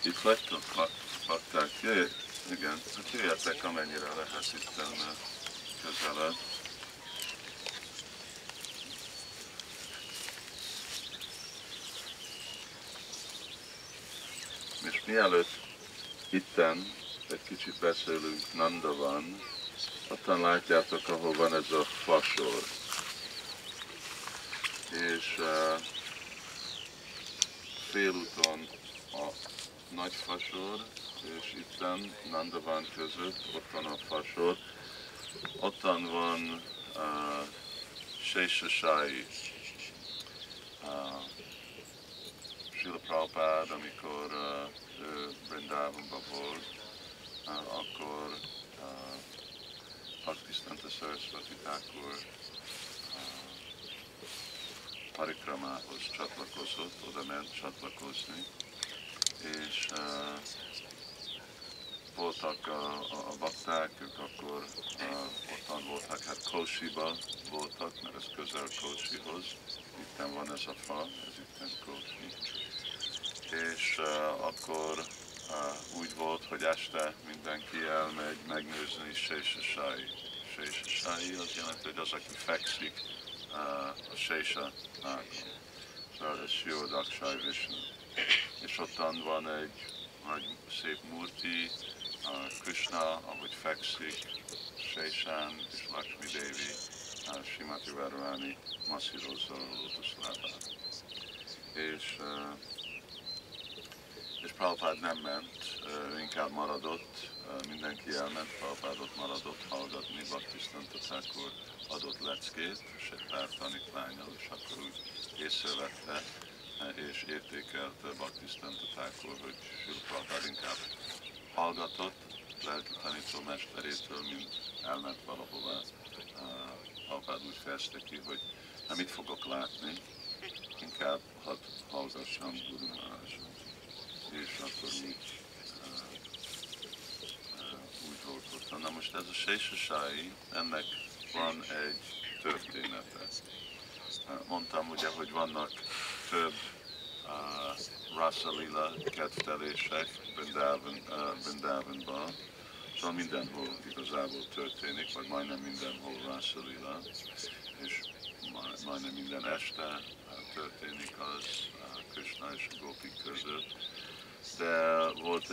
Itt vagytok, fakták? Igen, hát jöjjetek amennyire lehet itten közeled. És mielőtt itten egy kicsit beszélünk Nandavan, ottan látjátok, ahol van ez a fasor. És félúton a nagy fasor, és itten Nandavan között, ott van a fasor, ottan van Sesasai. Srila Prabhupád, amikor ő Vrindávonban volt, akkor Bhaktisiddhanta Saraswati Thakur parikramához csatlakozott, oda ment csatlakozni, és voltak a bakták, ők akkor ottan voltak, hát Kósiba voltak, mert ez közel Kósihoz, itten van ez a fa, ez itten Kósi. És akkor úgy volt, hogy este mindenki elmegy megnézni Sesasai. Sesasai az jelenti, hogy az, aki fekszik a Sesa ágon. Szóval ez Siva Daksai Vishnu. És ottan van egy nagy szép murti, Krishna, ahogy fekszik, Sesán és Lakshmi Devi, Srimati Radharani masszírozza a lótuszlábát. És Prabhupád nem ment, inkább maradott, mindenki elment, Prabhupád ott maradott hallgatni, Bhaktisiddhanta Thakur adott leckét, és egy pár tanítvánnyal, és akkor úgy észrevette, és értékelte Bhaktisiddhanta Thakur, hogy Srila Prabhupád inkább hallgatott lelki tanítómesterétől, mint elment valahová. Prabhupád úgy fejezte ki, hogy nem mit fogok látni, inkább hadd hallgassam Guru Maharajot. És akkor úgy volt ott. Na most ez a Sesasai, ennek van egy története. Mondtam ugye, hogy vannak több Rasa-lila kedvtelések Vrindavanban, szóval mindenhol igazából történik, vagy majdnem mindenhol Rasa-lila, és majdnem minden este történik az Krishna és a gópik között. De volt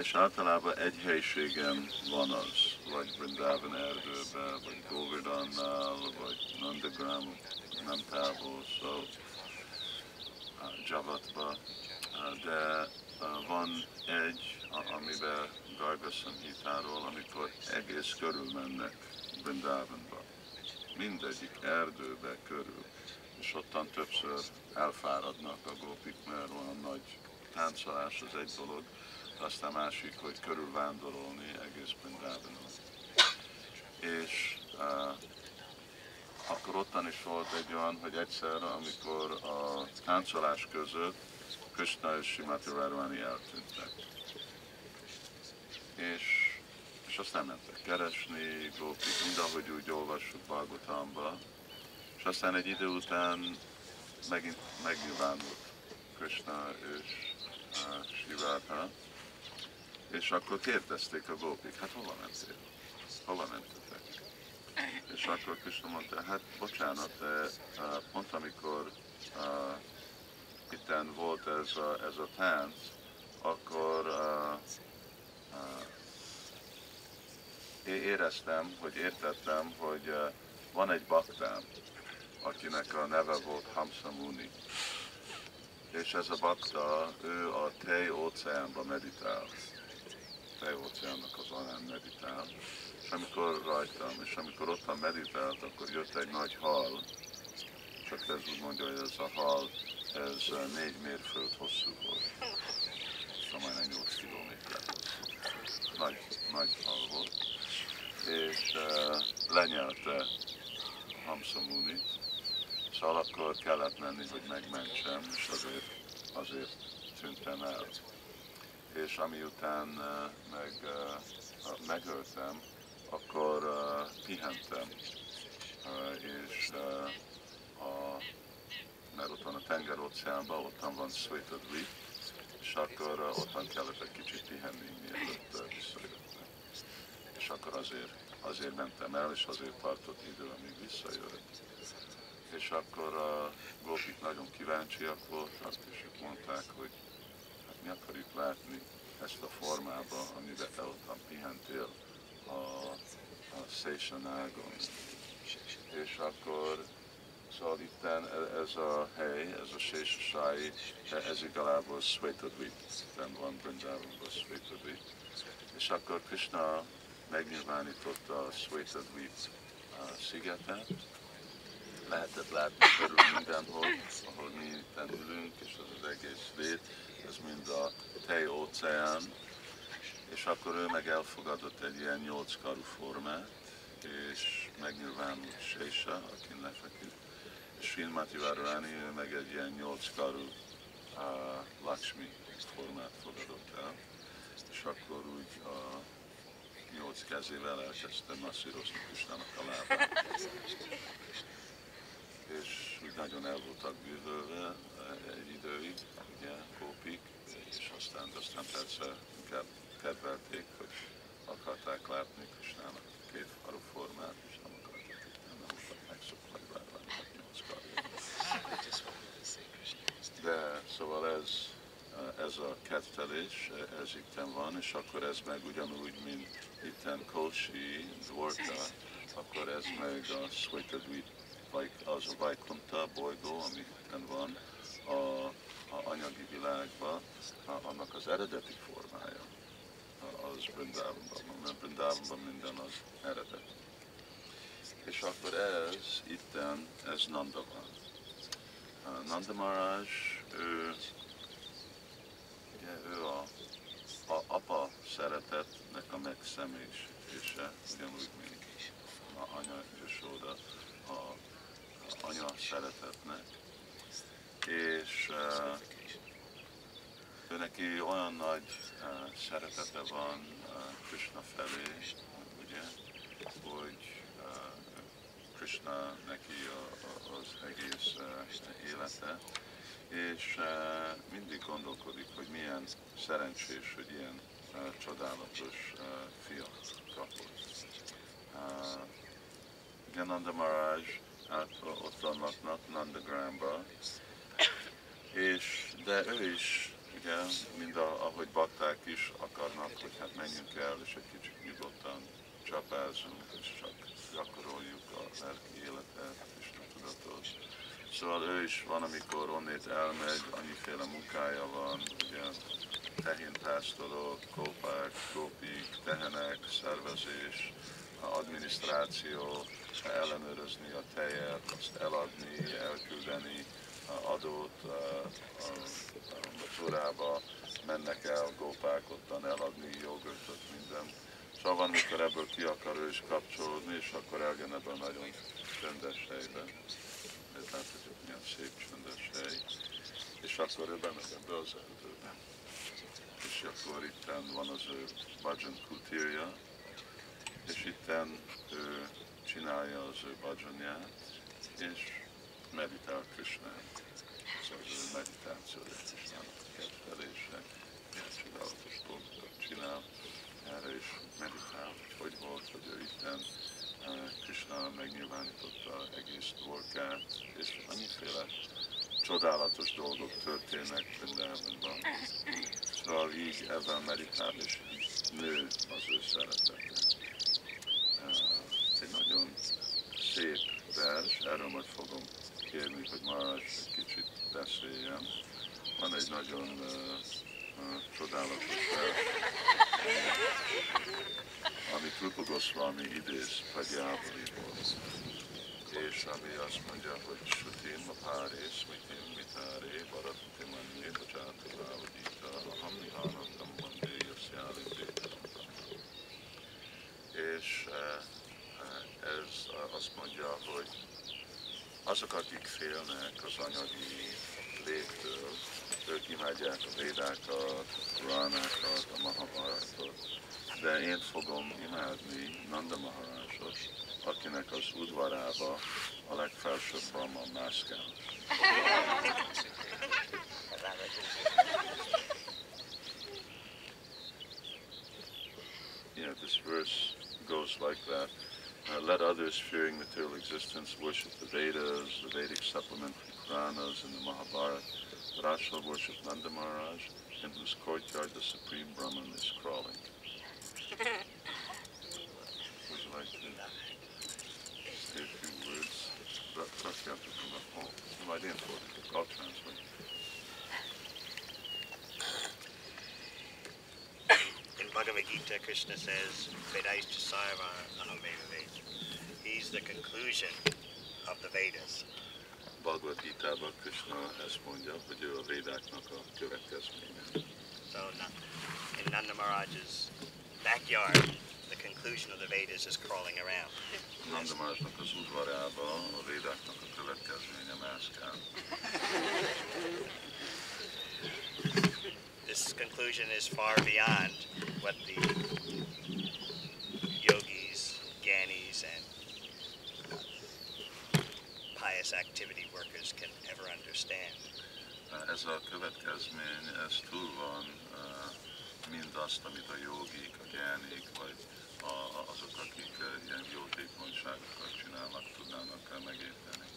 és általában egy helyiségen van az, vagy Vrindavan erdőben, vagy Govardhannál, vagy Nandagram, nem távol, szóval Javatba, de van egy, amiben Garga Samhitáról, amikor egész körül mennek Vrindavanba. Mindegyik erdőbe körül, és ottan többször elfáradnak a gópik, mert olyan nagy táncolás az egy dolog, aztán másik, hogy körülvándorolni egész Vrindavanon. És akkor ottan is volt egy olyan, hogy egyszer, amikor a táncolás között Krishna és Srimati Radharani eltűntek. És aztán mentek keresni, gópik, mindahogy úgy olvassuk Bhagavatamba, és aztán egy idő után megint megnyilvánult Krishna és Shivata, és akkor kérdezték a gópik, hát hova mentél? Hova mentetek? És akkor Krishna mondta, hát bocsánat, de pont amikor itten volt ez a tánc, akkor éreztem, hogy értettem, hogy van egy baktám, akinek a neve volt Hamsa Muni. És ez a bakta, ő a tej óceánban meditál. A tej óceánnak az alán meditál. És amikor rajtam, és amikor ottan meditált, akkor jött egy nagy hal, csak ez úgy mondja, hogy ez a hal, ez 4 mérföld hosszú volt. Szóval majdnem 8 kilométer hosszú. Nagy hal volt. És lenyelte Hamsa Munit. Szóval akkor kellett menni, hogy megmentsem, és azért tűntem el. És amiután megöltem, akkor pihentem, és mert ott van a tengeróceánban, ottan van Szvétadvip, és és akkor ottan kellett egy kicsit pihenni, mielőtt visszajöttem. És akkor azért mentem el, és azért tartott idő, amíg visszajött. És akkor a gópik nagyon kíváncsiak voltak, és ők mondták, hogy hát mi akarjuk látni ezt a formába, amiben te ottan pihentél a Station-ágon. És akkor szóval itten ez a hely, ez a Sésasái, ez igazából Szvétadvip, itten van Brindávonban Szvétadvip. És akkor Krishna megnyilvánította a Szvétadvip szigetet, lehetett látni körül mindenhol, ahol mi itten ülünk, és az egész lét, ez mind a tej-óceán, és akkor ő meg elfogadott egy ilyen 8 karú formát, és megnyilvánult Sésa, akin lefeküdt, és Srimati Radharani, ő meg egy ilyen 8 karú Lakshmi formát fogadott el, és akkor úgy a 8 kezével elkezdte masszírozni Krishnának a lábát. És úgy nagyon el voltak bűvölve egy időig, ugye, gópik, és aztán persze inkább kedvelték, hogy akarták látni Krishnának két farú formát, és nem akarták megszokni várni 8 karját. De szóval ez a kettelés, ez itten van, és akkor ez meg ugyanúgy, mint itten Kosi, Dvorka, akkor ez meg a Szvétadvip, az a Vaikunta bolygó, ami itten van a anyagi világban, annak az eredeti formája, az Brindávonban, mert Brindávonban minden az eredet. És akkor ez itten, ez Nanda van. Nanda Maharaj, ő a apa szeretetnek a megszemélyisítése, ugyanúgy, mint a anya Yashoda, a anya szeretetnek, és ő neki olyan nagy szeretete van Krishna felé, ugye, hogy Krishna neki az egész élete, és mindig gondolkodik, hogy milyen szerencsés, hogy ilyen csodálatos fiat kapott. Igen, Nanda Maharaj, ott vannak Nandagramba, de ő is, igen, mind ahogy bakták is akarnak, hogy hát menjünk el, és egy kicsit nyugodtan csapázunk, és csak gyakoroljuk a lelki életet, és a tudatot. Szóval ő is van, amikor onnét elmegy, annyiféle munkája van, ugye, tehénpásztorok, gópák, gópik, tehenek, szervezés, adminisztráció, ellenőrizni a tejet, azt eladni, elküldeni adót a Maturába, mennek el gópák ottan eladni jogurtot, minden. Szóval van, amikor ebből ki akar ő is kapcsolódni, és akkor eljön ebben a nagyon csöndes helyben. Tehát, hogy milyen szép csöndes hely. És akkor ő bemegy ebbe az erdőbe. És akkor itten van az ő bhajan kutirja, és itten ő csinálja az ő bhajanját, és meditál Krishnát. Szóval az ő meditációja Krishnának a kedvelése, ilyen csodálatos dolgokat csinál, erre is meditál, hogy volt, hogy ő itten Krishna megnyilvánította egész Dvorkát, és annyiféle csodálatos dolgok történnek Brindávonban. Szóval így ebben meditál, és nő az ő szeretete. Egy nagyon szép vers, erről majd fogom kérni, hogy Maharaj egy kicsit beszéljen. Van egy nagyon csodálatos vers, amit Rupa Goswami idéz Pagyávaliból, és ami azt mondja, hogy Sutim, a páré, Smitim, Mitáré, Bharati Manné, Bacsáti Bávadita, a Hamnihanandam Mandé, Jasjálim. És ez azt mondja, hogy azok, akik félnek az anyagi léttől, ők imádják a védákat, a puránákat, a Mahabharatot, de én fogom imádni Nanda Maharajot, akinek az udvarába a legfelsőbb Brahman mászkál. verse goes like that. Let others fearing material existence worship the Vedas, the Vedic supplementary Puranas, and the Mahabharata, but I shall worship Nanda Maharaj, in whose courtyard the Supreme Brahman is crawling. Would you like to say a few words? I'll translate. In Bhagavad Gita, Krishna says, Vedaishta Sarva Ahameva Ved. He's the conclusion of the Vedas. Bhagavad Gita-ban Krishna ezt mondja, hogy ő a Védáknak a következménye. So in Nanda Maharaj's backyard, the conclusion of the Vedas is crawling around. Nanda Maharajnak az udvarában a Védáknak a következménye mászkál. This conclusion is far beyond what the yogis, gyanis, and pious activity workers can ever understand. Ez a következmény, ez túl van mindazt, amit a jogik, a gyánik, vagy azok, akik ilyen jótékonyságokat csinálnak, tudnának megérteni.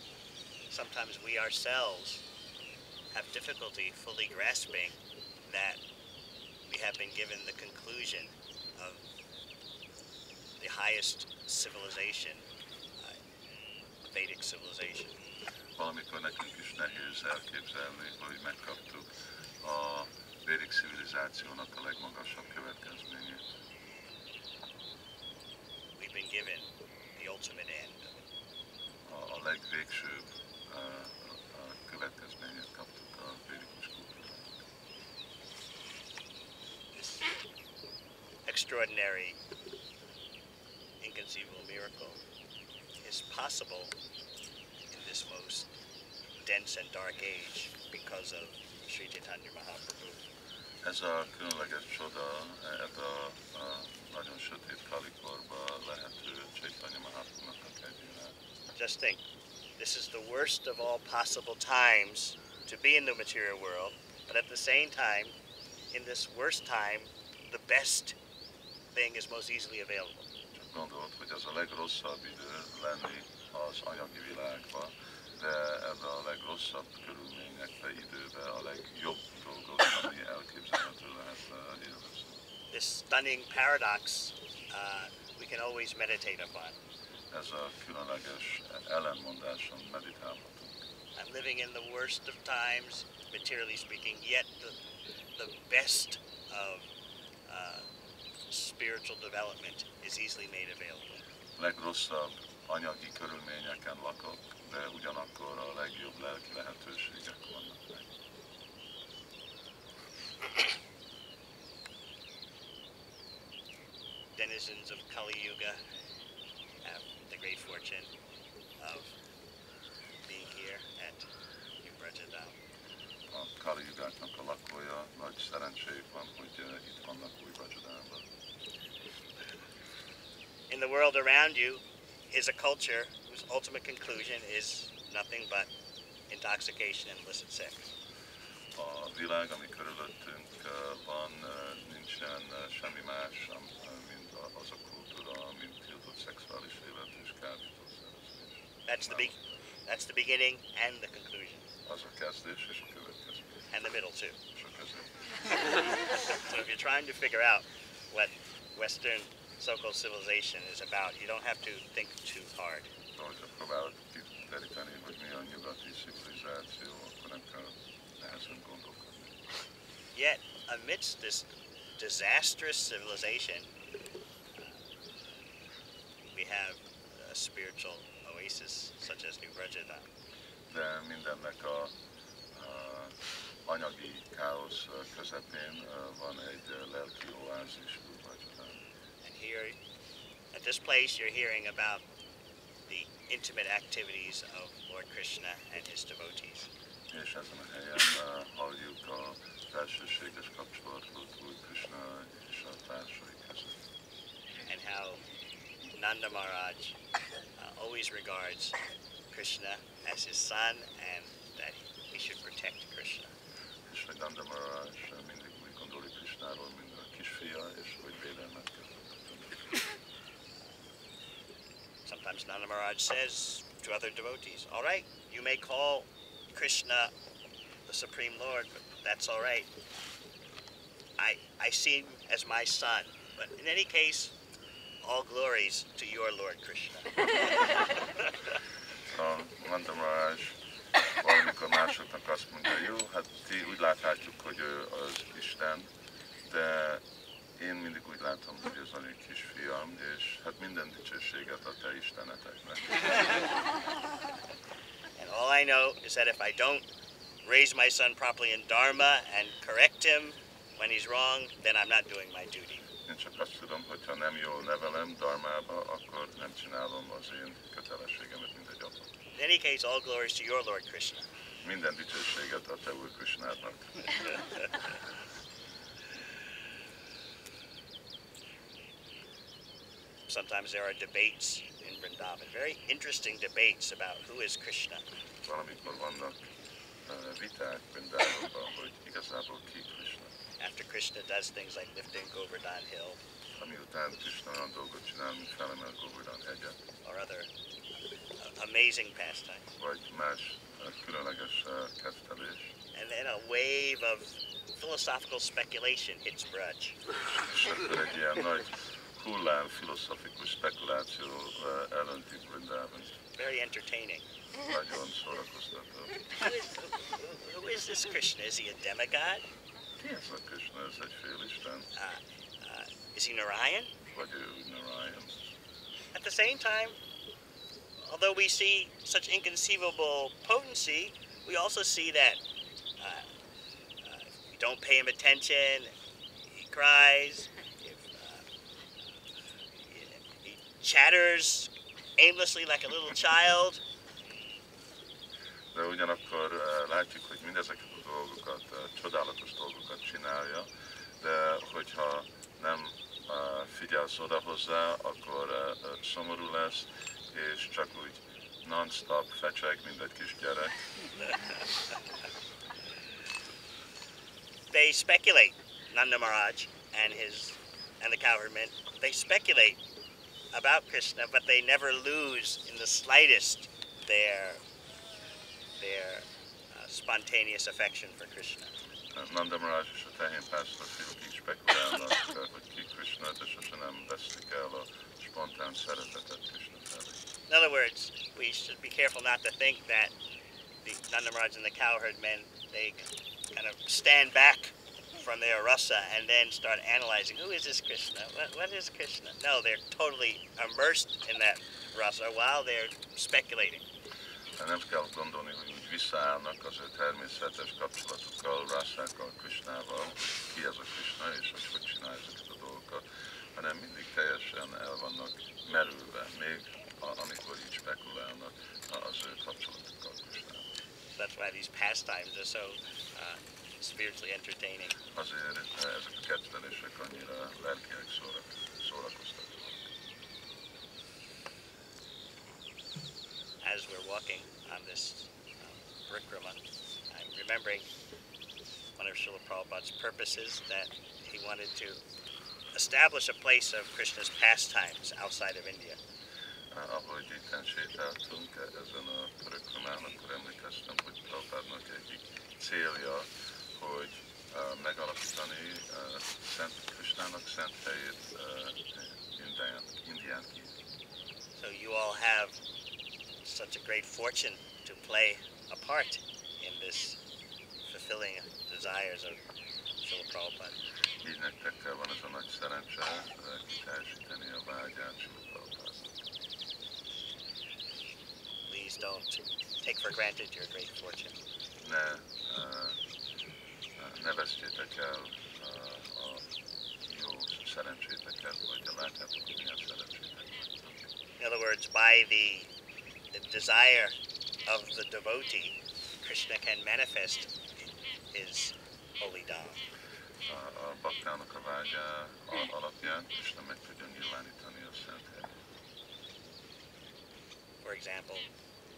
Sometimes we ourselves have difficulty fully grasping that we have been given the conclusion of the highest civilization, Vedic civilization. Valamikor nekünk is nehéz elképzelni, hogy megkaptuk a védik civilizációnak a legmagasabb következményét. We've been given the ultimate end. A legvégsőbb következményét kaptuk a védikus kultúrának. This extraordinary, inconceivable miracle is possible in this most dense and dark age because of Sri Chaitanya Mahaprabhu. Ez a különleges csoda, ez a nagyon sötét kalikorban lehető Chaitanya Mahaprabhunak a kegyével. Just think, this is the worst of all possible times to be in the material world, but at the same time, in this worst time, the best thing is most easily available. Csak gondolod, hogy ez a legrosszabb idő lenni az anyagi világban, de ebben a legrosszabb körülményekben, időben a legjobb dolgot, ami elképzelhető lehet élvezni. This stunning paradox we can always meditate upon. Ez a különleges ellenmondáson meditálhatunk. I'm living in the worst of times, materially speaking, yet the best of spiritual development is easily made available. Legrosszabb anyagi körülményeken lakok, de ugyanakkor a legjobb lelki lehetőségek vannak meg. Denizens of Kali Yuga have the great fortune of being here at Ubrajadam. A Kali Yugáknak a lakója nagy szerencséjük van, hogy itt vannak Ubrajadamban. In the world around you is a culture whose ultimate conclusion is nothing but intoxication and illicit sex. A világ, ami körülöttünk van, nincsen semmi más, mint az a kultúra, mint tiltott szexuális élet és kábítószerezés. That's the beginning and the conclusion. Az a kezdés és a következmény. And the middle too. És a közép. So if you're trying to figure out what Western so-called civilization is about, you don't have to think too hard. Hogyha próbálod kiteríteni, hogy mi a nyugati civilizáció, akkor nem kell nehezen gondolkodni. Yet, amidst this disastrous civilization, we have a spiritual oasis such as New Brajadam. De mindennek a anyagi káosz közepén van egy lelki oázis, And here, at this place, you're hearing about the intimate activities of Lord Krishna and his devotees. És ezen a helyen halljuk a felsőséges kapcsolatot Úr Krishna és a társai között. And how Nanda Maharaj always regards Krishna as his son and that he should protect Krishna. És hogy Nanda Maharaj mindig úgy gondolik Krishnáról, mint a kisfia, és hogy védelmet kell. Sometimes Nanda Maharaj says to other devotees, all right, you may call Krishna the Supreme Lord, but that's all right. I see him as my son. But in any case, all glories to your Lord Krishna. Nanda Maharaj valamikor másoknak azt mondja, jó, hát ti úgy láthatjuk, hogy ő az Isten, de én mindig úgy látom, hogy ez az én kisfiam, és hát minden dicsőséget a te isteneteknek. And all I know is that if I don't raise my son properly in Dharma and correct him when he's wrong, then I'm not doing my duty. Én csak azt tudom, hogyha nem jól nevelem dharmába, akkor nem csinálom az én kötelességemet, mint egy apa. In any case, all glories to your Lord Krishna. Minden dicsőséget a te Úr Krishnádnak. Sometimes there are debates in Vrindavan, very interesting debates about who is Krishna. Valamikor vannak viták Vrindavanban, hogy igazából ki Krishna. After Krishna does things like lifting Govardhan Hill, Ami után Krishna olyan dolgot csinál, mint felemel Govardhan hegyet, or other amazing pastimes. vagy más különleges kezdelés. And then a wave of philosophical speculation hits Braj. És akkor egy ilyen nagy hullám filozofikus spekuláció elönti Vrindavan. Very entertaining. Nagyon szórakoztató. Who is this Krishna? Is he a demigod? Ki ez a Krishna? Ez egy félisten? Is he Narayan? Vagy ő Narayan? At the same time, although we see such inconceivable potency, we also see that if you don't pay him attention, he cries, he chatters aimlessly like a little child. De ugyanakkor látjuk, hogy mindezeket a dolgokat, csodálatos dolgokat csinálja, de hogyha nem figyelsz oda hozzá, akkor szomorú lesz, és csak úgy non-stop fecseg, mint egy kis gyerek. They speculate, Nanda Maharaj and the cowherdmen, they speculate about Krishna, but they never lose in the slightest their spontaneous affection for Krishna. Nanda Maharaj és a tehénpásztor fiúk így spekulálnak, hogy ki Krishna, de sose nem vesztik el a spontán szeretetet Krishna felé. In other words, we should be careful not to think that the Nanda Maharaj and the cowherd men, they kind of stand back from their rasa and then start analyzing, who is this Krishna? What is Krishna? No, they're totally immersed in that rasa while they're speculating. Nem kell gondolni, hogy úgy visszaállnak az ő természetes kapcsolatukkal, rászákkal, Krishnával, ki ez a Krishna és hogy csinálja ezeket a dolgokat, hanem mindig teljesen el vannak merülve, még amikor így spekulálnak az ő kapcsolatukkal Krishnával. That's why these pastimes are so spiritually entertaining. Azért ezek a kezdelések annyira lelkileg szórakoztatóak. As we're walking on this parikrama, I'm remembering one of Srila Prabhupada's purposes, that he wanted to establish a place of Krishna's pastimes outside of India. Ahogy itten sétáltunk ezen a parikramán, akkor emlékeztem, hogy Prabhupádnak egyik célja, hogy megalapítani Szent Krishnának szent helyét Indián kívül. So you all have such a great fortune to play a part in this fulfilling desires of Srila Prabhupada. Így nektek van ez a nagy szerencse kiteljesíteni a vágyát Srila Prabhupádnak. Please don't take for granted your great fortune. Ne vesztjétek el a jó szerencséteket, vagy látjátok, hogy milyen szerencsétek. In other words, by the desire of the devotee, Krishna can manifest his holy Dham. A baktának a vágya alapján Krishna meg tudja nyilvánítani a szent helyet. For example,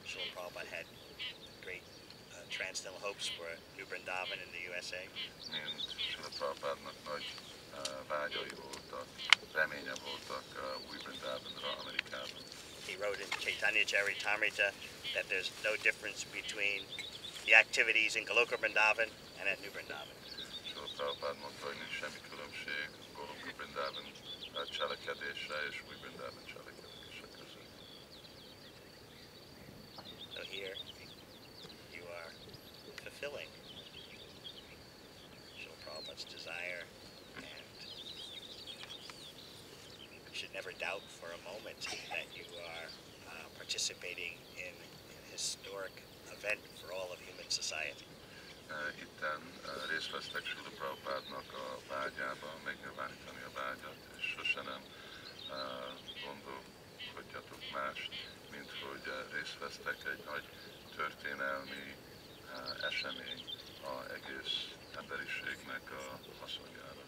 Srila Prabhupada had great transcendental hopes for New Vrindavan in the USA. Mint Srila Prabhupádnak nagy vágyai voltak, reménye voltak új Vrindavanra Amerikában. He wrote in Chaitanya Charitamrita that there's no difference between the activities in Goloka Vrindavan and at New Vrindavan. So Prabhupád mondta, hogy nincs semmi különbség Goloka Vrindavan cselekedése és Új Vrindavan cselekedése között. So here you are fulfilling Srila Prabhupada's desire, and you should never doubt for a moment that you are participating in a historic event for all of human society. Itten részt vesztek Srila Prabhupádnak a vágyába, megnyilvánítani a vágyat, és sose nem gondolkodjatok mást, mint hogy részt vesztek egy nagy történelmi esemény az egész emberiségnek a haszonjára.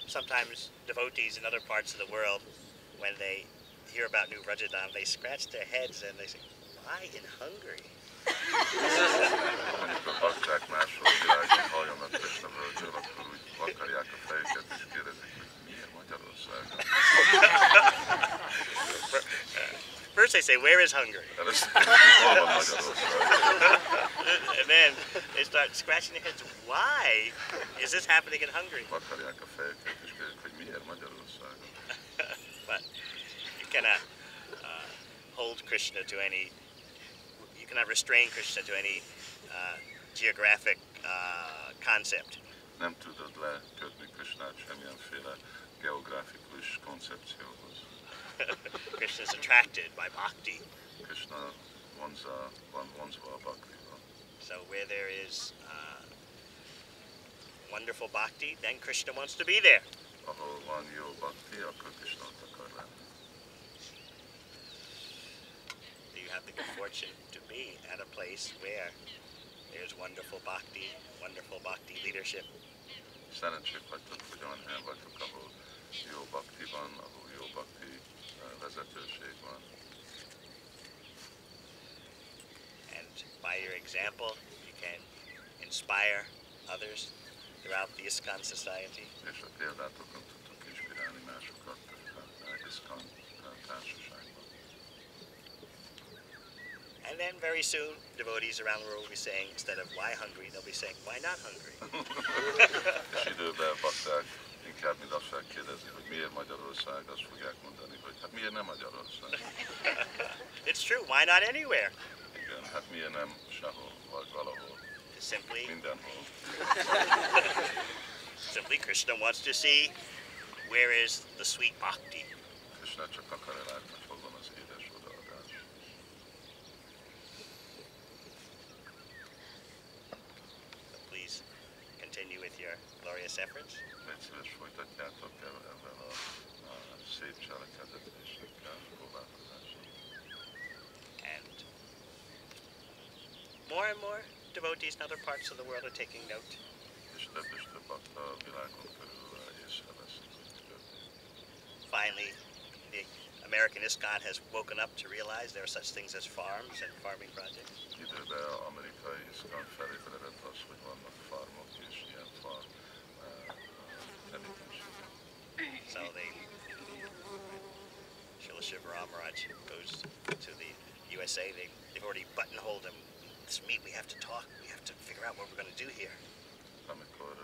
Sometimes devotees in other parts of the world, when they hear about New Vrajadam, they scratch their heads and they say, why in Hungary? Amikor a bakták máshol világon halljanak Krishna völgyről, akkor úgy vakarják a fejüket és kérdezik, hogy miért Magyarországon? First they say, where is Hungary? Először hol van Magyarország? And then they start scratching their heads, why is this happening in Hungary? Vakarják a fejüket és kérdezik, hogy miért Magyarországon? But you cannot hold Krishna to any, you cannot restrain Krishna to any geographic concept. Nem tudod lekötni Krishnát semmilyenféle geográfikus koncepcióhoz. Krishna is attracted by bhakti. Krishna van vonzva a bhaktival. So where there is wonderful bhakti, then Krishna wants to be there. Ahol van jó bhakti, akkor Krishna ott akar lenni. You have the good fortune to be at a place where there's wonderful bhakti leadership. Szerencsét vagytok, hogy olyan helyen vagytok, ahol jó bhakti van, ahol jó bhakti vezetőség van. And by your example, you can inspire others throughout the ISKCON society. És a példátokon tudtok inspirálni másokat ISKCON társaságban. And then very soon, devotees around the world will be saying, instead of why Hungary, they'll be saying, why not Hungary? És időben bakták inkább, mint azt kérdezni, hogy miért Magyarország, azt fogják mondani, hogy hát miért nem Magyarország? It's true, why not anywhere? Igen, hát miért nem sehol, vagy valahol, Simply, mindenhol. simply Krishna wants to see where is the sweet bhakti. Krishna csak akar látni, hogy hol van az édes odaadás. So please continue with your glorious efforts. Légy szíves, folytatjátok ezzel a szép cselekedetésekkel, próbálkozással. And more devotees in other parts of the world are taking note. És több bakta a világon körül észreveszik, hogy mi történik. Finally, the American ISKCON has woken up to realize there are such things as farms and farming projects. Időben az amerikai ISKCON felébredett az, hogy vannak farmok és ilyen farm tevékenységek. So Srila Shiva Ramaraj goes to the USA. They've already buttonholed him. Let's meet. We have to talk. We have to figure out what we're going to do here. Amikor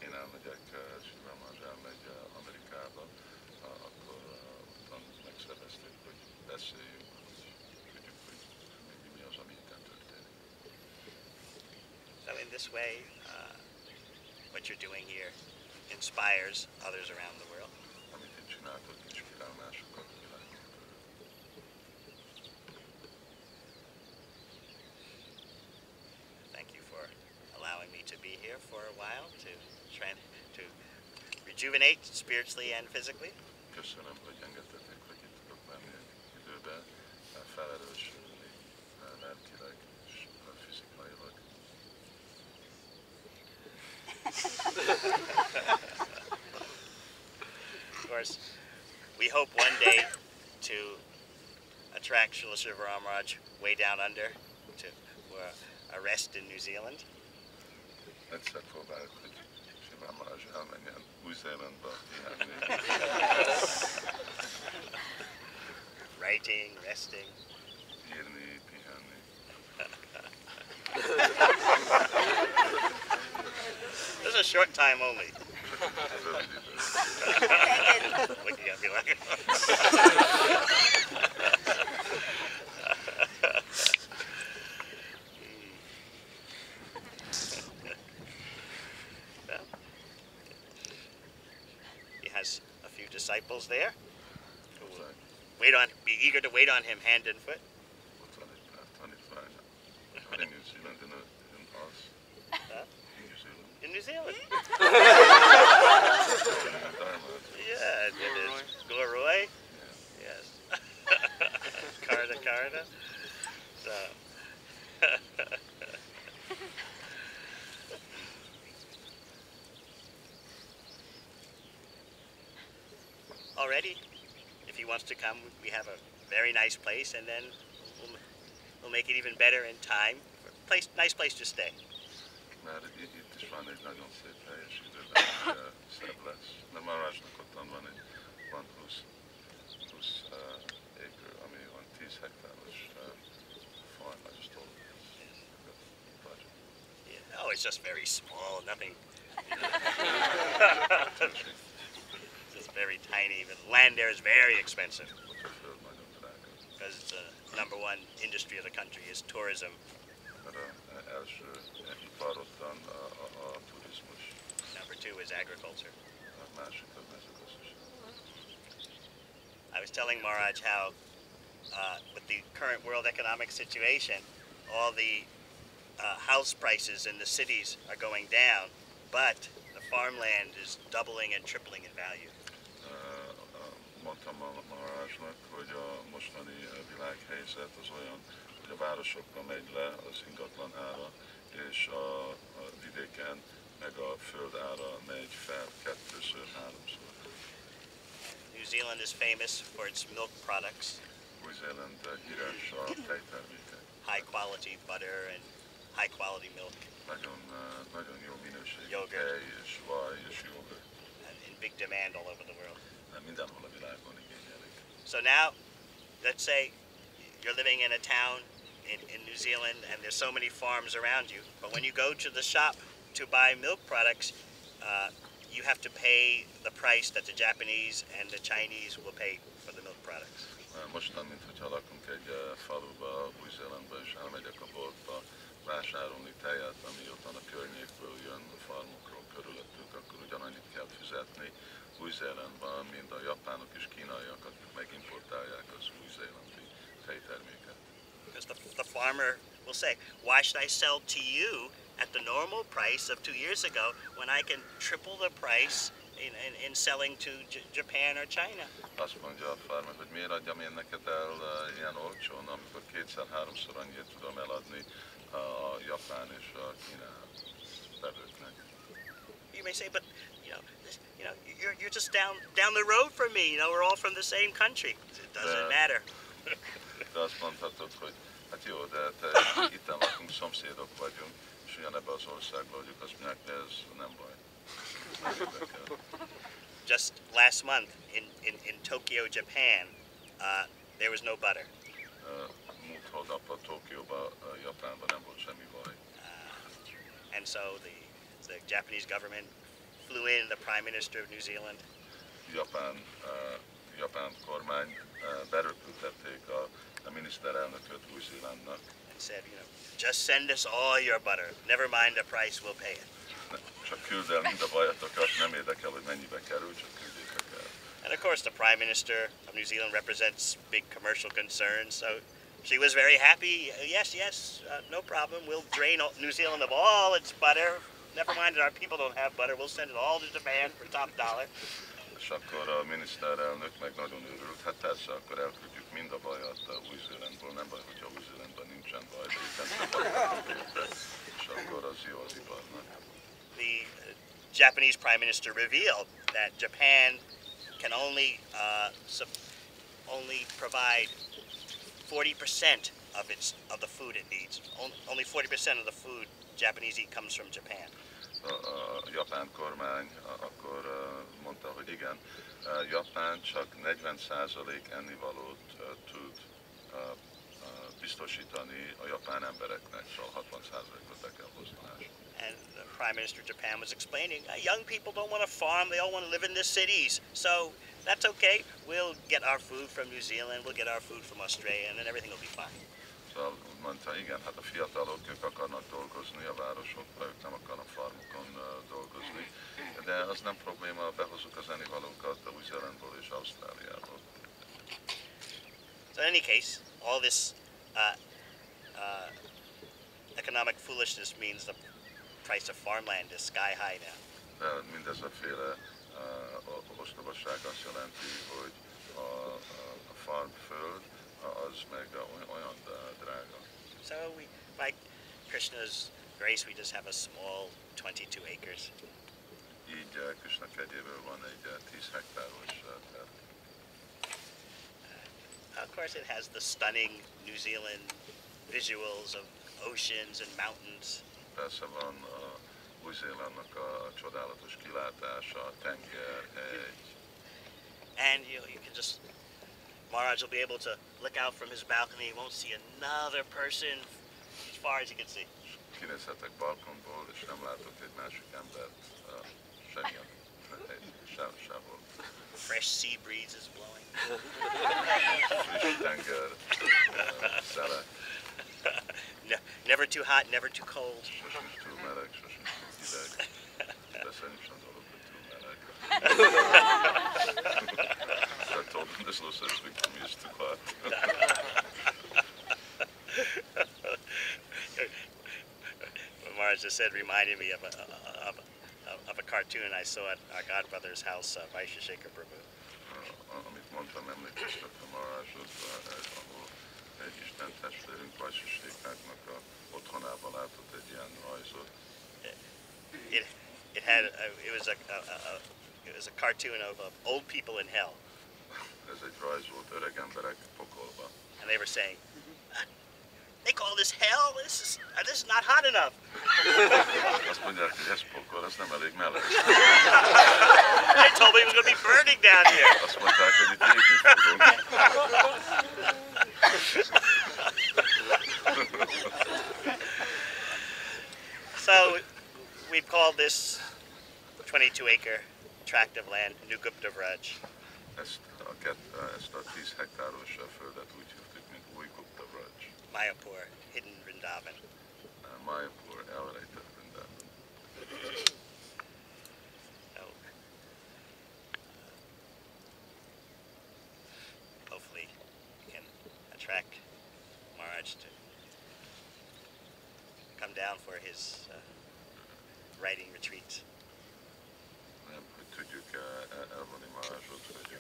én elmegyek, Shivamaraj elmegy Amerikába, akkor ottan megszervezték, hogy beszéljünk, hogy tudjuk, hogy mi az, ami itt történik. So in this way, what you're doing here inspires others around the world. Amit itt csináltok, inspirál másokat a világon körül. Thank you for allowing me to be here for a while to rejuvenate spiritually and physically. Köszönöm, hogy engedtetek, hogy itt tudok lenni egy időben, felerősödni lelkileg és fizikailag. Of course, we hope one day to attract Srila Shiva Ramaraj way down under for a rest in New Zealand. Egyszer próbáljuk, hogy Shivamaraj elmenjen Új-Zélandba pihenni. Writing, resting. Írni, pihenni. This is a short time only. Rövid idő. Looking at me like. Well, he has a few disciples there who will be eager to wait on him hand and foot. Ott van egy pár tanítvány. Van egy New Zealand in us. Huh? In New Zealand. In New Zealand? Yeah, it is. Goroi? Yes. Carta. So. Already, if he wants to come, we have a very nice place, and then we'll make it even better in time. Nice place to stay. Mert itt is van egy nagyon szép hely, és időben szebb lesz. De Marásnak ottan van 20 acre, ami van 10 hektáros farm. I just told him the budget. Yeah. Oh, it's just very small, nothing. It's very tiny, but land there is very expensive. Because the #1 industry of the country is tourism. Mert az első ipar ottan a turizmus. #2 is agriculture. A másik a mezőgazdaság. I was telling Maharaj how, with the current world economic situation, all the house prices in the cities are going down, but the farmland is doubling and tripling in value. Mondtam Maharajnak, hogy a mostani világhelyzet az olyan, hogy a városokban megy le az ingatlan ára, és a vidéken meg a föld ára megy fel 2-ször, 3-szor. New Zealand is famous for its milk products. Új-Zéland híres a tejtermékek. High quality butter and high quality milk. Nagyon jó minőségű Yogurt. tej és vaj és jogurt. And in big demand all over the world. Mindenhol a világon igényelik. So now, let's say you're living in a town in New Zealand and there's so many farms around you, but when you go to the shop to buy milk products, you have to pay the price that the Japanese and the Chinese will pay for the milk products. Mostan, mintha lakunk egy faluba, Új-Zélandba, és elmegyek a boltba vásárolni tejet, ami ottan a környékből jön, a farmokról körülöttünk, akkor ugyanannyit kell fizetni Új-Zélandban, mint a japánok és kínaiak, akik megimportálják az új-zélandi tejterméket. Because the farmer will say, why should I sell to you at the normal price of 2 years ago when I can triple the price in selling to Japan or China? Azt mondja a farmer, hogy miért adjam én neked el ilyen olcsón, amikor 2-3-szor annyit tudom eladni a japán és a kínai vevőknek. You may say, but you're just down the road from me. We're all from the same country. It doesn't matter. De azt mondhatod, hogy hát jó, de itten lakunk, szomszédok vagyunk, és ugyanebben az országban vagyunk, azt mondják, de ez nem baj. Just last month in Tokyo, Japan, there was no butter. Múlt hónapban Tokióban, Japánban nem volt semmi vaj. And so the Japanese government flew in the Prime Minister of New Zealand. Japán kormány beröpültették a miniszterelnököt Új-Zélandnak. And said, just send us all your butter. Never mind the price, we'll pay it. Csak küld el mind a vajatokat, nem érdekel, hogy mennyibe kerül, csak küldjétek el. And of course, the Prime Minister of New Zealand represents big commercial concerns, so she was very happy. Yes, no problem. We'll drain New Zealand of all its butter. Never mind that our people don't have butter. We'll send it all to Japan for top dollar. És akkor a miniszterelnök meg nagyon örült, hát persze, akkor elküldjük mind a vajat Új-Zélandból, nem baj, hogyha Új-Zélandban nincsen vaj, de itt nem és akkor az jó az iparnak. The Japanese Prime Minister revealed that Japan can only provide 40% of the food it needs. Only 40% of the food Japanese eat comes from Japan. a japán kormány akkor mondta, hogy igen, Japán csak 40% ennivalót tud biztosítani a japán embereknek, szóval 60%-ot be kell hozni. And the Prime Minister of Japan was explaining, young people don't want to farm, they all want to live in the cities. So that's okay. We'll get our food from New Zealand, we'll get our food from Australia, and then everything will be fine. Szóval mondta, igen, hát a fiatalok, ők akarnak dolgozni a városokban, ők nem akarnak farmokon dolgozni, de az nem probléma, behozzuk az ennivalókat Új-Zélandból és Ausztráliából. So in any case, all this economic foolishness means the price of farmland is sky high now. De mindez a féle ostobaság azt jelenti, hogy a farmföld az meg olyan drága. So we, by Krishna's grace, we just have a small 22 acres. Így Krishna kegyéből van egy 10 hektáros terület. Of course, it has the stunning New Zealand visuals of oceans and mountains. Persze van Új-Zélandnak a csodálatos kilátása, tenger, hegy. And you can just, Maharaj will be able to look out from his balcony, he won't see another person as far as he can see. Kinézhetek balkonból, és nem látok egy másik embert sehol. Fresh sea breeze is blowing. Friss tenger, szele. Never too hot, never too cold. Sosincs túl meleg, sosincs túl hideg. Persze nincs az dolog, hogy túl meleg. I told them there's no such thing for me as too hot. What Maharaj just said reminded me of a cartoon I saw at our godbrother's house, Vaisheshekar Prabhu. Amit mondtam, emlékeztettem ahol egy Isten testvérünk Vaisheshekárnak a otthonában látott egy ilyen rajzot. It was a cartoon of old people in hell. Ez egy rajz volt öreg emberek pokolban. And they were saying, they call this hell? This is not hot enough. Azt mondják, hogy ez pokol, ez nem elég meleg. They told me we're going to be burning down here. Azt mondták, hogy itt égni fogunk. So we've called this 22-acre tract of land New Gupta Vraj. Ezt a 10 hektáros földet úgy hívtuk, mint új Gupta Vraj. Mayapur, hidden Vrindavan. Mayapur, elrejtett Vrindavan. So, hopefully we can attract Maharaj to come down for his writing retreat. Hogy tudjuk elvonni Maharajot, hogy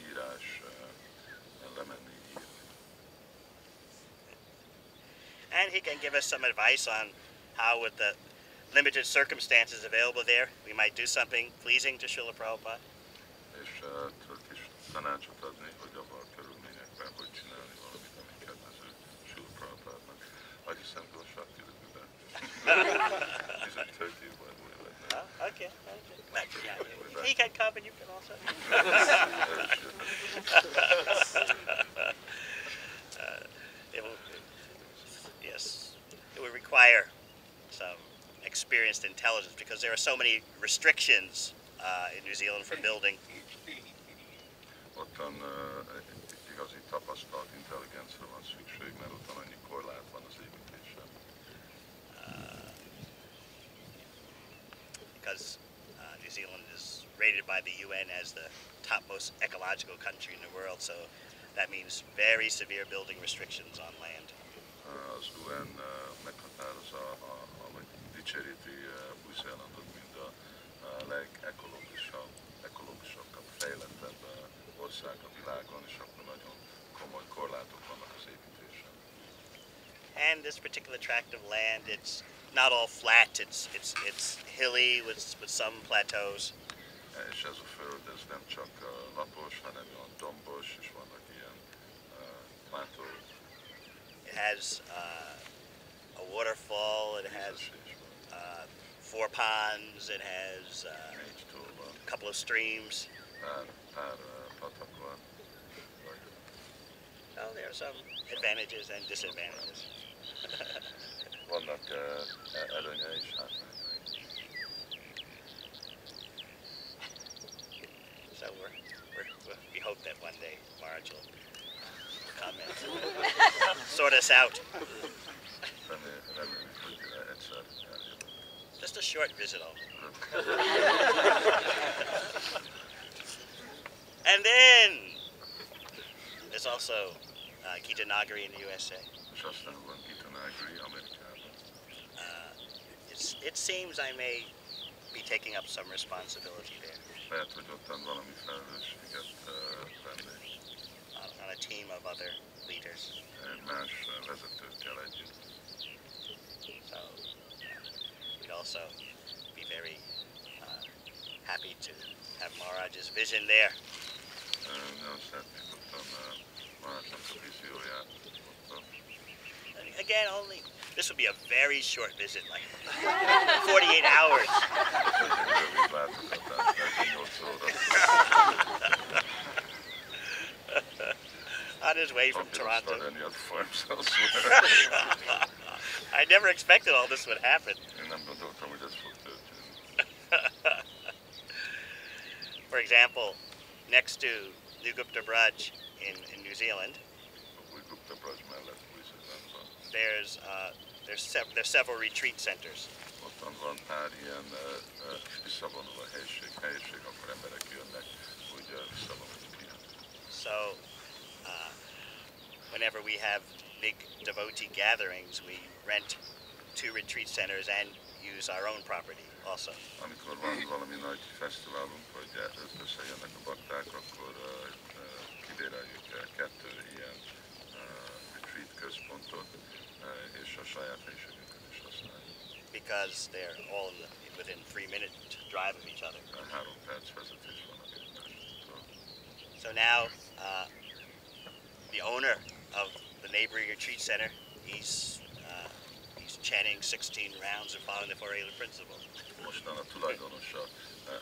írás lemenni írni. And he can give us some advice on how, with the limited circumstances available there, we might do something pleasing to Srila Prabhupada. És tudok is tanácsot adni, hogy abban a körülményekben, hogy csinálni valamit, ami kedvező Srila Prabhupádnak. I just sent a shot to do that. He's in Turkey, by the way, right now. Oh, okay. Yeah. He can come and you can also. It will require some experienced intelligence because there are so many restrictions in New Zealand for building. Ottan igazi tapasztalt intelligencia van szükség, mert ottan annyi korlát van az építésen. Because New Zealand is rated by the UN as the topmost ecological country in the world, so that means very severe building restrictions on land. Az UN meghatározza, vagy dicséríti Új-Zélandot, mint a legekológisabb, fejlettebb ország a világon, és akkor nagyon komoly korlátok vannak az építésen. And this particular tract of land, it's not all flat, it's hilly with some plateaus. És ez a föld, ez nem csak lapos, hanem olyan dombos, és vannak ilyen plátók. It has a waterfall, it has 4 ponds, it has Nincs tó van. a couple of streams. Pár patak van. Oh, there are some advantages and disadvantages. Vannak előnyei és hátrányai. So we hope that one day Marge will come and sort us out. Reméljük, hogy egyszer eljön. Just a short visit only. And then there's also Gita Nagari in the USA. És aztán van Gitanagri Amerikában. It seems I may be taking up some responsibility there Lehet, hogy ottan valami felelősséget vennék on a team of other leaders. más vezetőkkel együtt. So we'd also be very happy to have Maharaj's vision there. Nagyon szeretnék ottan Marásnak a vízióját ottan. Again, only this would be a very short visit, like 48 hours. Rövid látogatás, 48 óra. On his way from Hope you don't start Toronto. any other farms elsewhere. I never expected all this would happen. Én nem gondoltam, hogy ez fog történni. For example, next to New Gupta Braj in New Zealand, Új Gupta Braj mellett Új-Zélandban. there's several retreat centers. Ottan van pár ilyen visszavonuló helyiség, akkor emberek jönnek, úgy visszavonulni ki. So whenever we have big devotee gatherings, we rent 2 retreat centers and use our own property also. Amikor van valami nagy fesztiválunk, hogy összejönnek a bakták, akkor kibéreljük 2 ilyen retreat központot, és a saját helyiségünket is használjuk. Because they're all within 3-minute drive of each other. 3 perc vezetés van a egymástól. So now the owner of the neighboring retreat center, he's chanting 16 rounds and following the 4 Ayla principle. Mostan a tulajdonosa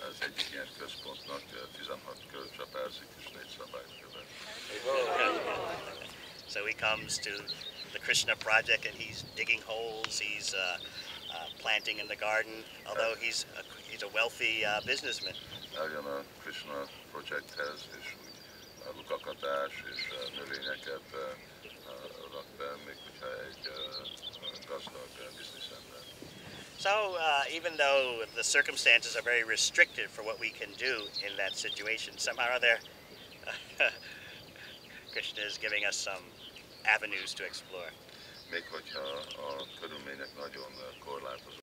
ez egyik ilyen központnak 16 kört csapázik és 4 szabályt követ. So he comes to the Krishna project and he's digging holes, he's planting in the garden, although he's a wealthy businessman. Eljön a Krishna projekthez, és úgy lukakat ás, és növényeket rak be, még hogyha egy gazdag bizniszember. So even though the circumstances are very restricted for what we can do in that situation, somehow or other Krishna is giving us some avenues to explore. Még hogyha a körülmények nagyon korlátozó.